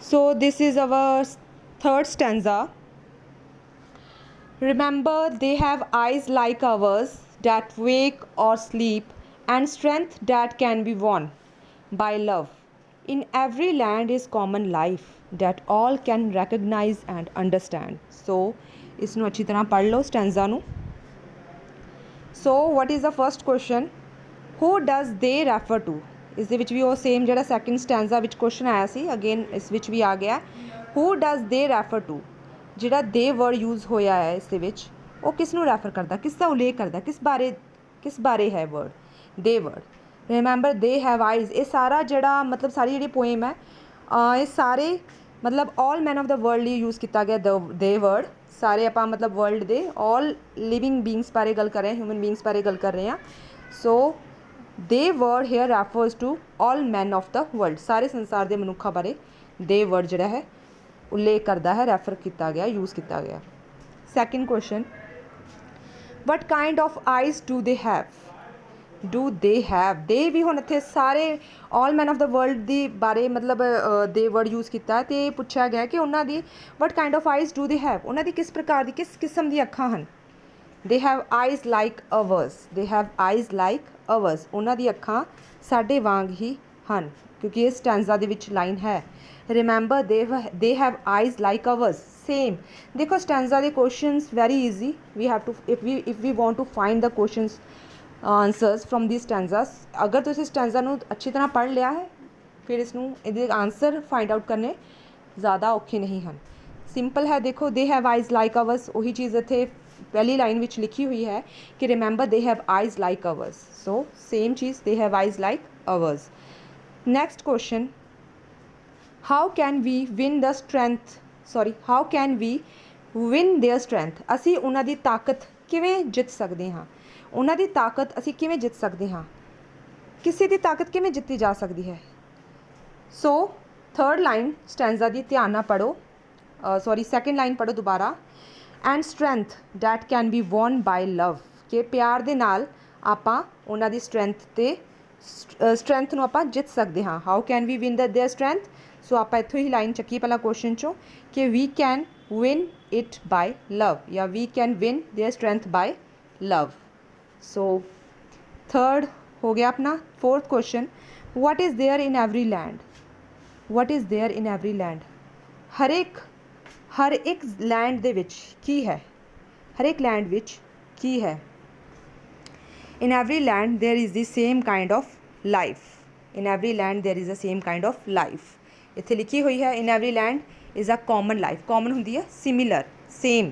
So this is our third stanza. Remember, they have eyes like ours that wake or sleep, and strength that can be won by love. In every land is common life that all can recognize and understand. So, इसनों अच्छी तरह पढ़ लो stanza ਨੂੰ. So, what is the first question? Who does they refer to? ਇਸ ਦੇ ਵਿੱਚ ਵੀ ਉਹ same ਜਿਹੜਾ second ਸਟੈਂਜ਼ਾ ਵਿੱਚ ਕੁਐਸਚਨ ਆਇਆ ਸੀ ਅਗੇਨ ਇਸ ਵਿੱਚ ਵੀ ਆ ਗਿਆ. Who does they refer to? ਜਿਹੜਾ ਦੇ ਵਰਡ ਯੂਜ਼ ਹੋਇਆ ਹੈ ਇਸ ਦੇ ਵਿੱਚ ਉਹ ਕਿਸ ਨੂੰ ਰੈਫਰ ਕਰਦਾ, ਕਿਸ ਦਾ ਉਲੇਖ ਕਰਦਾ, ਕਿਸ ਬਾਰੇ ਹੈ ਵਰਡ ਦੇ word. Remember they have eyes, ਇਹ ਸਾਰਾ ਜਿਹੜਾ ਮਤਲਬ ਸਾਰੀ ਜਿਹੜੀ ਪੋਇਮ ਹੈ ਇਹ ਸਾਰੇ ਮਤਲਬ ਆਲ ਮੈਨ ਆਫ ਦਾ ਵਰਲਡ ਲਈ ਯੂਜ਼ ਕੀਤਾ ਗਿਆ ਦੇ ਵਰਡ. ਸਾਰੇ ਆਪਾਂ ਮਤਲਬ ਵਰਲਡ ਦੇ ਆਲ ਲਿਵਿੰਗ ਬੀਇੰਗਸ ਬਾਰੇ ਗੱਲ ਕਰ ਰਹੇ ਹਾਂ, ਹਿਊਮਨ ਬੀਇੰਗਸ ਬਾਰੇ ਗੱਲ ਕਰ ਰਹੇ ਹਾਂ. So the word here refers to all man of the world, ਸਾਰੇ ਸੰਸਾਰ ਦੇ ਮਨੁੱਖਾਂ ਬਾਰੇ ਦੇ ਵਰਡ ਜਿਹੜਾ ਹੈ ਉਲੇਖ ਕਰਦਾ ਹੈ, ਰੈਫਰ ਕੀਤਾ ਗਿਆ, ਯੂਜ਼ ਕੀਤਾ ਗਿਆ. Second question, what kind of eyes do they have? ਦੇ ਵੀ ਹੁਣ ਇੱਥੇ ਸਾਰੇ ਆਲ ਮੈਨ ਆਫ ਦਾ ਵਰਲਡ ਦੀ ਬਾਰੇ ਮਤਲਬ ਦੇ ਵਰਡ ਯੂਜ਼ ਕੀਤਾ ਅਤੇ ਪੁੱਛਿਆ ਗਿਆ ਕਿ ਉਹਨਾਂ ਦੀ what kind of eyes do they have, ਉਹਨਾਂ ਦੀ ਕਿਸ ਪ੍ਰਕਾਰ ਦੀ ਕਿਸ ਕਿਸਮ ਦੀਆਂ ਅੱਖਾਂ ਹਨ. ਦੇ ਹੈਵ ਆਈਜ਼ ਲਾਈਕ ਅਵਰਸ, ਉਹਨਾਂ ਦੀ ਅੱਖਾਂ ਸਾਡੇ ਵਾਂਗ ਹੀ ਹਨ, ਕਿਉਂਕਿ ਇਸ ਸਟੈਂਜ਼ਾ ਦੇ ਵਿੱਚ ਲਾਈਨ ਹੈ. Remember they have eyes like ours, same. ਦੇਖੋ ਸਟੈਂਜ਼ਾ ਦੇ questions very easy, we have to if we want to find the questions answers from the stanzas. ਅਗਰ ਤੁਸੀਂ ਸਟੈਂਜ਼ਾ ਨੂੰ ਅੱਛੀ ਤਰ੍ਹਾਂ ਪੜ੍ਹ ਲਿਆ ਹੈ ਫਿਰ ਇਸਨੂੰ ਇਹਦੇ ਆਂਸਰ ਫਾਈਂਡ ਆਊਟ ਕਰਨੇ ਜ਼ਿਆਦਾ ਔਖੇ ਨਹੀਂ ਹਨ, ਸਿੰਪਲ ਹੈ. ਦੇਖੋ ਦੇ ਹੈਵ ਆਈਜ਼ ਲਾਈਕ ਅਵਰਸ, ਉਹੀ ਚੀਜ਼ ਇੱਥੇ ਪਹਿਲੀ ਲਾਈਨ ਵਿੱਚ ਲਿਖੀ ਹੋਈ ਹੈ ਕਿ remember they have eyes like ours, so same ਚੀਜ਼ they have eyes like ours. Next question, how can we win their strength? ਅਸੀਂ ਉਹਨਾਂ ਦੀ ਤਾਕਤ ਕਿਵੇਂ ਜਿੱਤ ਸਕਦੇ ਹਾਂ? ਉਹਨਾਂ ਦੀ ਤਾਕਤ ਅਸੀਂ ਕਿਵੇਂ ਜਿੱਤ ਸਕਦੇ ਹਾਂ? ਕਿਸੇ ਦੀ ਤਾਕਤ ਕਿਵੇਂ ਜਿੱਤੀ ਜਾ ਸਕਦੀ ਹੈ? ਸੋ ਥਰਡ ਲਾਈਨ ਸਟੈਂਜ਼ਾ ਦੀ ਧਿਆਨ ਨਾਲ ਪੜ੍ਹੋ, ਸੈਕਿੰਡ ਲਾਈਨ ਪੜ੍ਹੋ ਦੁਬਾਰਾ. And strength that can be won by love, ਕਿ ਪਿਆਰ ਦੇ ਨਾਲ ਆਪਾਂ ਉਹਨਾਂ ਦੀ ਸਟਰੈਂਥ ਨੂੰ ਆਪਾਂ ਜਿੱਤ ਸਕਦੇ ਹਾਂ. How can we win their strength? So ਆਪਾਂ ਇੱਥੋਂ ਹੀ ਲਾਈਨ ਚੱਕੀ ਪਹਿਲਾਂ ਕੁਐਸਚਨ 'ਚੋਂ ਕਿ we can win it by love ਜਾਂ we can win their strength by love. So third ਹੋ ਗਿਆ ਆਪਣਾ. Fourth question, what is there in every land? ਹਰ ਇੱਕ ਲੈਂਡ ਦੇ ਵਿੱਚ ਕੀ ਹੈ? ਹਰ ਇੱਕ ਲੈਂਡ ਵਿੱਚ ਕੀ ਹੈ? In every land there is the same kind of life. ਇੱਥੇ ਲਿਖੀ ਹੋਈ ਹੈ in every land is a common life. common ਹੁੰਦੀ ਹੈ similar, same,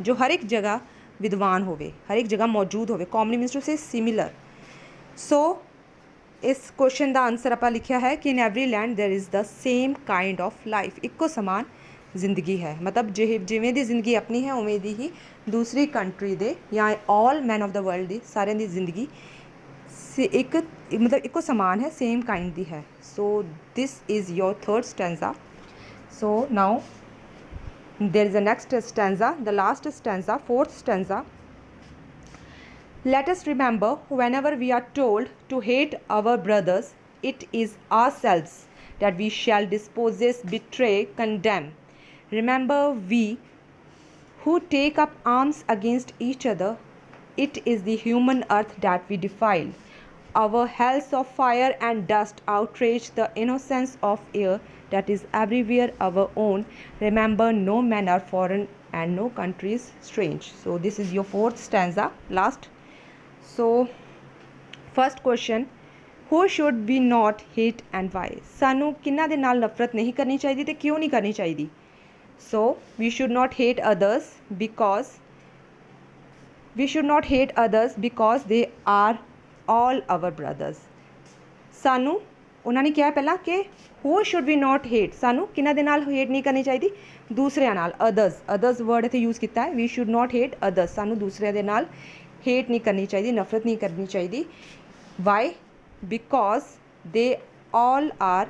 ਜੋ ਹਰ ਇੱਕ ਜਗ੍ਹਾ ਵਿਦਵਾਨ ਹੋਵੇ, ਹਰ ਇੱਕ ਜਗ੍ਹਾ ਮੌਜੂਦ ਹੋਵੇ. common means to say similar. ਸੋ ਇਸ ਕੁਐਸਚਨ ਦਾ ਆਨਸਰ ਆਪਾਂ ਲਿਖਿਆ ਹੈ ਕਿ ਇਨ every land there is the same kind of life. ਇੱਕੋ ਸਮਾਨ ਜ਼ਿੰਦਗੀ ਹੈ, ਮਤਲਬ ਜਿਵੇਂ ਦੀ ਜ਼ਿੰਦਗੀ ਆਪਣੀ ਹੈ ਉਵੇਂ ਦੀ ਹੀ ਦੂਸਰੀ ਕੰਟਰੀ ਦੇ ਜਾਂ ਆਲ ਮੈਨ ਆਫ ਦਾ ਵਰਲਡ ਦੀ ਸਾਰਿਆਂ ਦੀ ਜ਼ਿੰਦਗੀ ਇੱਕੋ ਸਮਾਨ ਹੈ, ਸੇਮ ਕਾਈਂਡ ਦੀ ਹੈ. ਸੋ this is your third ਸਟੈਂਜ਼ਾ. So now there is a next stanza, the last stanza, fourth stanza. Let us remember, whenever we are told to hate our brothers, it is ourselves that we shall dispossess, betray, condemn. Remember, we who take up arms against each other, it is the human earth that we defile. Our hells of fire and dust outrage the innocence of air that is everywhere our own. Remember, no men are foreign and no country is strange. So this is your fourth stanza, last. So first question, who should we not hate and why? ਸਾਨੂੰ ਕਿਹਨਾਂ ਦੇ ਨਾਲ ਨਫ਼ਰਤ ਨਹੀਂ ਕਰਨੀ ਚਾਹੀਦੀ ਤੇ ਕਿਉਂ ਨਹੀਂ ਕਰਨੀ ਚਾਹੀਦੀ? So we should not hate others because they are all our brothers. ਸਾਨੂੰ ਉਹਨਾਂ ਨੇ ਕਿਹਾ ਪਹਿਲਾਂ ਕਿ who should we not hate, ਸਾਨੂੰ ਕਿਹਨਾਂ ਦੇ ਨਾਲ ਹੇਟ ਨਹੀਂ ਕਰਨੀ ਚਾਹੀਦੀ? ਦੂਸਰਿਆਂ ਨਾਲ. others ਵਰਡ ਇੱਥੇ ਯੂਜ਼ ਕੀਤਾ ਹੈ. we should not hate others, ਸਾਨੂੰ ਦੂਸਰਿਆਂ ਦੇ ਨਾਲ ਹੇਟ ਨਹੀਂ ਕਰਨੀ ਚਾਹੀਦੀ, ਨਫ਼ਰਤ ਨਹੀਂ ਕਰਨੀ ਚਾਹੀਦੀ. ਵਾਈ? ਬਿਕੋਜ਼ ਦੇ ਆਲ ਆਰ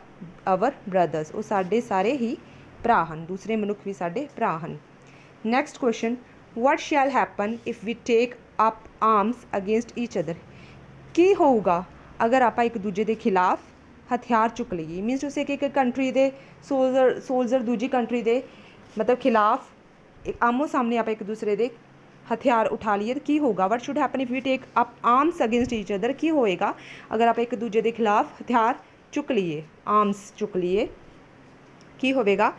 ਆਵਰ ਬ੍ਰਦਰਸ, ਉਹ ਸਾਡੇ ਸਾਰੇ ਹੀ ਭਰਾ ਹਨ, ਦੂਸਰੇ ਮਨੁੱਖ ਵੀ ਸਾਡੇ ਭਰਾ ਹਨ. Next question, what shall happen if we take up arms against each other? ਕੀ ਹੋਊਗਾ ਅਗਰ ਆਪਾਂ ਇੱਕ ਦੂਜੇ ਦੇ ਖਿਲਾਫ हथियार चुक लईए मीनस टू से कि एक कंट्री दे सोल्जर दूजी कंट्री दे मतलब खिलाफ आमो सामने आप एक दूसरे दे हथियार उठा लिए तो की होगा what should happen if we take up arms against each other की होएगा अगर आप एक दूजे के खिलाफ हथियार चुक लिए आर्म्स चुक लिए की होएगा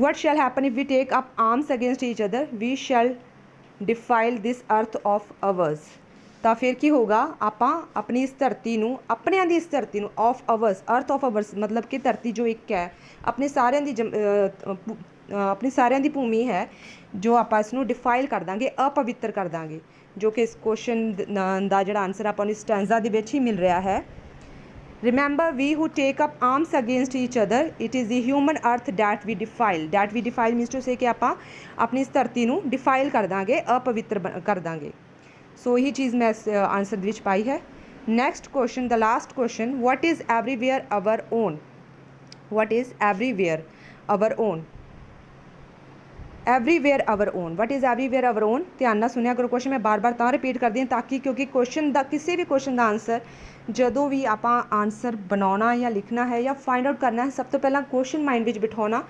what shall happen if we take up arms against each other we shall defile this earth of ours ਤਾਂ ਫਿਰ ਕੀ ਹੋਗਾ ਆਪਾਂ ਆਪਣੀ ਇਸ ਧਰਤੀ ਨੂੰ ਆਪਣਿਆਂ ਦੀ ਇਸ ਧਰਤੀ ਨੂੰ ਆਫ ਅਵਰਸ ਅਰਥ ਆਫ ਅਵਰਸ ਮਤਲਬ ਕਿ ਧਰਤੀ ਜੋ ਇੱਕ ਹੈ ਆਪਣੇ ਸਾਰਿਆਂ ਦੀ ਆਪਣੀ ਸਾਰਿਆਂ ਦੀ ਭੂਮੀ ਹੈ ਜੋ ਆਪਾਂ ਇਸ ਨੂੰ ਡਿਫਾਈਲ ਕਰ ਦਾਂਗੇ ਅਪਵਿੱਤਰ ਕਰ ਦਾਂਗੇ ਜੋ ਕਿ ਇਸ ਕੁਐਸਚਨ ਦਾ ਜਿਹੜਾ ਆਨਸਰ ਆਪਾਂ ਨੂੰ ਇਸ ਸਟੈਂਜ਼ਾ ਦੇ ਵਿੱਚ ਹੀ ਮਿਲ ਰਿਹਾ ਹੈ Remember, we who take up arms against each other, it is the human earth that we defile. That we defile means to say कि ਆਪਾਂ ਆਪਣੀ ਇਸ ਧਰਤੀ ਨੂੰ ਡਿਫਾਈਲ ਕਰ ਦਾਂਗੇ ਅਪਵਿੱਤਰ ਕਰ ਦਾਂਗੇ ਸੋ ਇਹੀ ਚੀਜ਼ ਮੈਂ ਇਸ ਆਨਸਰ ਦੇ ਵਿੱਚ ਪਾਈ ਹੈ next question the last question what is everywhere our own what is everywhere our own everywhere our own what is everywhere our own ਧਿਆਨ ਨਾਲ ਸੁਣਿਆ ਕਰੋ ਕੁਐਸਚਨ ਮੈਂ ਬਾਰ-ਬਾਰ ਤਾਂ ਰਿਪੀਟ ਕਰਦੀ ਹਾਂ ਤਾਂ ਕਿ ਕਿਉਂਕਿ ਕੁਐਸਚਨ ਦਾ ਕਿਸੇ ਵੀ ਕੁਐਸਚਨ ਦਾ ਆਨਸਰ ਜਦੋਂ ਵੀ ਆਪਾਂ ਆਨਸਰ ਬਣਾਉਣਾ ਜਾਂ ਲਿਖਣਾ ਹੈ ਜਾਂ ਫਾਈਂਡ ਆਊਟ ਕਰਨਾ ਹੈ ਸਭ ਤੋਂ ਪਹਿਲਾਂ ਕੁਐਸਚਨ ਮਾਈਂਡ ਵਿੱਚ ਬਿਠਾਉਣਾ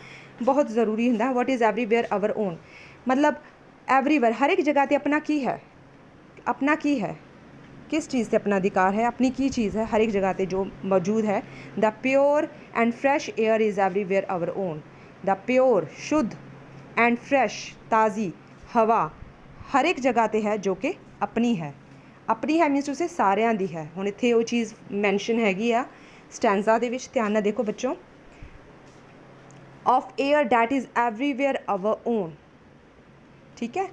ਬਹੁਤ ਜ਼ਰੂਰੀ ਹੁੰਦਾ ਹੈ what is everywhere our own मतलब everywhere हर एक जगह पे अपना की है अपना की है किस चीज़ से अपना अधिकार है अपनी की चीज़ है हर एक जगह पे जो मौजूद है the pure and fresh air is everywhere our own the pure शुद्ध एंड फ्रेश ताज़ी हवा हर एक जगह पे है जो कि अपनी है मीनस उसे सारिਆਂ ਦੀ है ਹੁਣ ਇੱਥੇ ਉਹ ਚੀਜ਼ ਮੈਂਸ਼ਨ ਹੈਗੀ ਆ ਸਟੈਂਜ਼ਾ ਦੇ ਵਿੱਚ ਧਿਆਨ ਨਾਲ ਦੇਖੋ ਬੱਚੋ of air that is everywhere our own ठीक है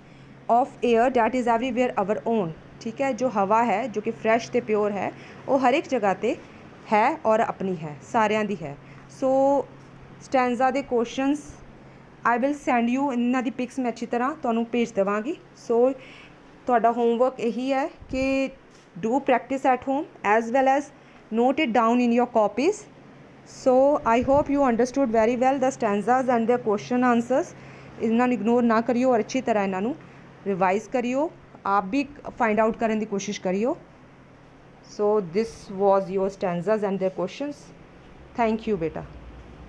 of air that is everywhere our own ठीक है जो हवा है जो कि फ्रैश तो प्योर है वो हर एक जगह पे है और अपनी है सारिਆਂ ਦੀ है सो ਸਟੈਂਜ਼ਾ ਦੇ questions I will sand you इन्हों की पिक्स मैं अच्छी तरह तुहानू भेज देवांगी सो तुहाडा होमवर्क यही है कि do practice at home as well as note it down in your copies so I hope you understood very well the stanzas and the question answers इन्होंने इग्नोर ना करियो और अच्छी तरह इन्हों रिवाइज करियो आप भी फाइंड आउट करने की कोशिश करियो so this was your stanzas and the questions thank you बेटा।